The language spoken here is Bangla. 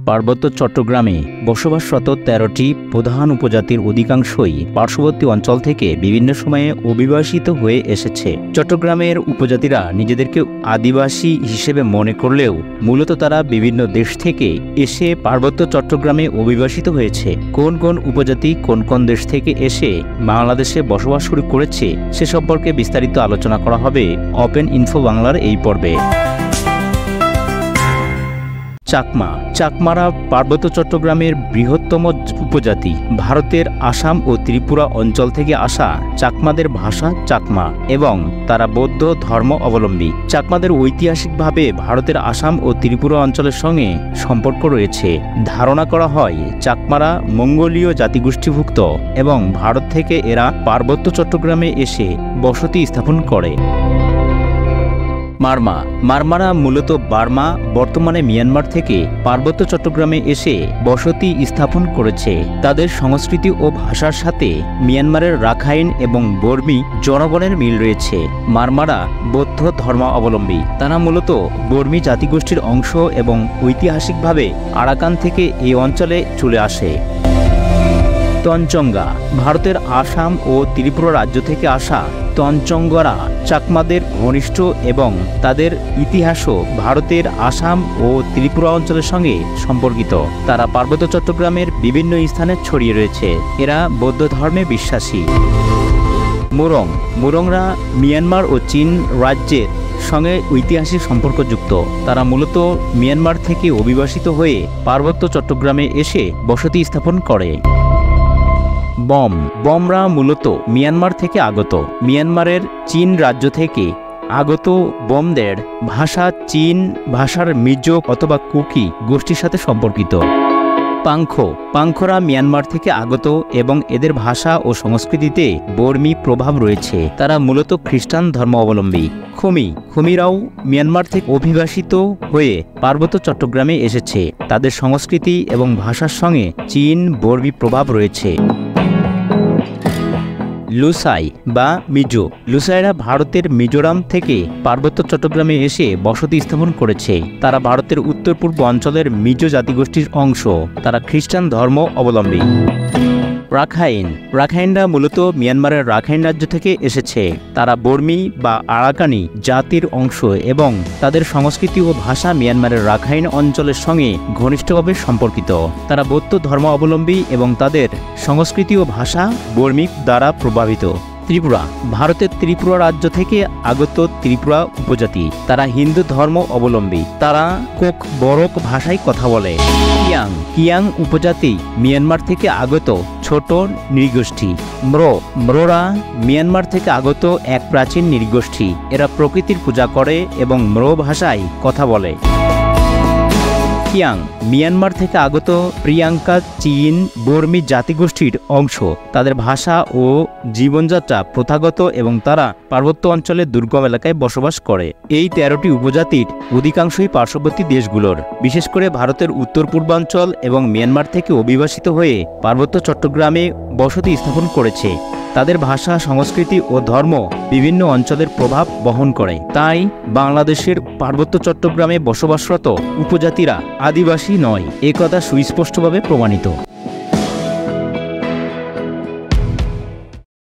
পার্বত্য চট্টগ্রামে বসবাসরত ১৩টি প্রধান উপজাতির অধিকাংশই পার্শ্ববর্তী অঞ্চল থেকে বিভিন্ন সময়ে অভিবাসিত হয়ে এসেছে। চট্টগ্রামের উপজাতিরা নিজেদেরকে আদিবাসী হিসেবে মনে করলেও মূলত তারা বিভিন্ন দেশ থেকে এসে পার্বত্য চট্টগ্রামে অভিবাসিত হয়েছে। কোন কোন উপজাতি কোন কোন দেশ থেকে এসে বাংলাদেশে বসবাস শুরু করেছে সে সম্পর্কে বিস্তারিত আলোচনা করা হবে ওপেন ইনফো বাংলার এই পর্বে। চাকমা। চাকমারা পার্বত্য চট্টগ্রামের বৃহত্তম উপজাতি। ভারতের আসাম ও ত্রিপুরা অঞ্চল থেকে আসা চাকমাদের ভাষা চাকমা এবং তারা বৌদ্ধ ধর্ম অবলম্বী। চাকমাদের ঐতিহাসিকভাবে ভারতের আসাম ও ত্রিপুরা অঞ্চলের সঙ্গে সম্পর্ক রয়েছে। ধারণা করা হয় চাকমারা মঙ্গোলীয় জাতিগোষ্ঠীভুক্ত এবং ভারত থেকে এরা পার্বত্য চট্টগ্রামে এসে বসতি স্থাপন করে। মারমা। মারমারা মূলত বার্মা বর্তমানে মিয়ানমার থেকে পার্বত্য চট্টগ্রামে এসে বসতি স্থাপন করেছে। তাদের সংস্কৃতি ও ভাষার সাথে মিয়ানমারের রাখাইন এবং বর্মী জনগণের মিল রয়েছে। মারমারা বৌদ্ধ ধর্মাবলম্বী। তারা মূলত বর্মী জাতিগোষ্ঠীর অংশ এবং ঐতিহাসিকভাবে আরাকান থেকে এই অঞ্চলে চলে আসে। তঞ্চঙ্গা। ভারতের আসাম ও ত্রিপুরা রাজ্য থেকে আসা তঞ্চঙ্গরা চাকমাদের ঘনিষ্ঠ এবং তাদের ইতিহাসও ভারতের আসাম ও ত্রিপুরা অঞ্চলের সঙ্গে সম্পর্কিত। তারা পার্বত্য চট্টগ্রামের বিভিন্ন স্থানে ছড়িয়ে রয়েছে। এরা বৌদ্ধ ধর্মে বিশ্বাসী। মুরং। মুরংরা মিয়ানমার ও চীন রাজ্যের সঙ্গে ঐতিহাসিক সম্পর্কযুক্ত। তারা মূলত মিয়ানমার থেকে অভিবাসিত হয়ে পার্বত্য চট্টগ্রামে এসে বসতি স্থাপন করে। বম। বমরা মূলত মিয়ানমার থেকে আগত। মিয়ানমারের চীন রাজ্য থেকে আগত বমদের ভাষা চীন ভাষার মিজো অথবা কুকি গোষ্ঠীর সাথে সম্পর্কিত। পাংখ। পাংখরা মিয়ানমার থেকে আগত এবং এদের ভাষা ও সংস্কৃতিতে বর্মী প্রভাব রয়েছে। তারা মূলত খ্রিস্টান ধর্ম অবলম্বী। খুমি। খুমিরাও মিয়ানমার থেকে অভিবাসিত হয়ে পার্বত্য চট্টগ্রামে এসেছে। তাদের সংস্কৃতি এবং ভাষার সঙ্গে চীন বর্মী প্রভাব রয়েছে। লুসাই বা মিজো। লুসাইরা ভারতের মিজোরাম থেকে পার্বত্য চট্টগ্রামে এসে বসতি স্থাপন করেছে। তারা ভারতের উত্তর পূর্ব অঞ্চলের মিজো জাতিগোষ্ঠীর অংশ। তারা খ্রিস্টান ধর্ম অবলম্বী। রাখাইন। রাখাইনরা মূলত মিয়ানমারের রাখাইন রাজ্য থেকে এসেছে। তারা বর্মী বা আরাকানি জাতির অংশ এবং তাদের সংস্কৃতি ও ভাষা মিয়ানমারের রাখাইন অঞ্চলের সঙ্গে ঘনিষ্ঠভাবে সম্পর্কিত। তারা বৌদ্ধ ধর্ম অবলম্বী এবং তাদের সংস্কৃতি ও ভাষা বর্মী দ্বারা প্রভাবিত। ত্রিপুরা। ভারতের ত্রিপুরা রাজ্য থেকে আগত ত্রিপুরা উপজাতি। তারা হিন্দু ধর্ম অবলম্বী। তারা কোক বরক ভাষায় কথা বলে। কিয়াং। কিয়াং উপজাতি মিয়ানমার থেকে আগত ছোট নৃগোষ্ঠী। ম্রোরা মিয়ানমার থেকে আগত এক প্রাচীন নৃগোষ্ঠী। এরা প্রকৃতির পূজা করে এবং ম্রো ভাষায় কথা বলে। কিয়াং মিয়ানমার থেকে আগত প্রিয়াঙ্কা চীন বর্মী জাতিগোষ্ঠীর অংশ। তাদের ভাষা ও জীবনযাত্রা প্রথাগত এবং তারা পার্বত্য অঞ্চলের দুর্গম এলাকায় বসবাস করে। এই ১৩টি উপজাতির অধিকাংশই পার্শ্ববর্তী দেশগুলোর, বিশেষ করে ভারতের উত্তর পূর্বাঞ্চল এবং মিয়ানমার থেকে অভিবাসিত হয়ে পার্বত্য চট্টগ্রামে বসতি স্থাপন করেছে। তাদের ভাষা সংস্কৃতি ও ধর্ম বিভিন্ন অঞ্চলের প্রভাব বহন করে। তাই বাংলাদেশের পার্বত্য চট্টগ্রামে বসবাসরত উপজাতিরা আদিবাসী নয়, একথা সুস্পষ্টভাবে প্রমাণিত।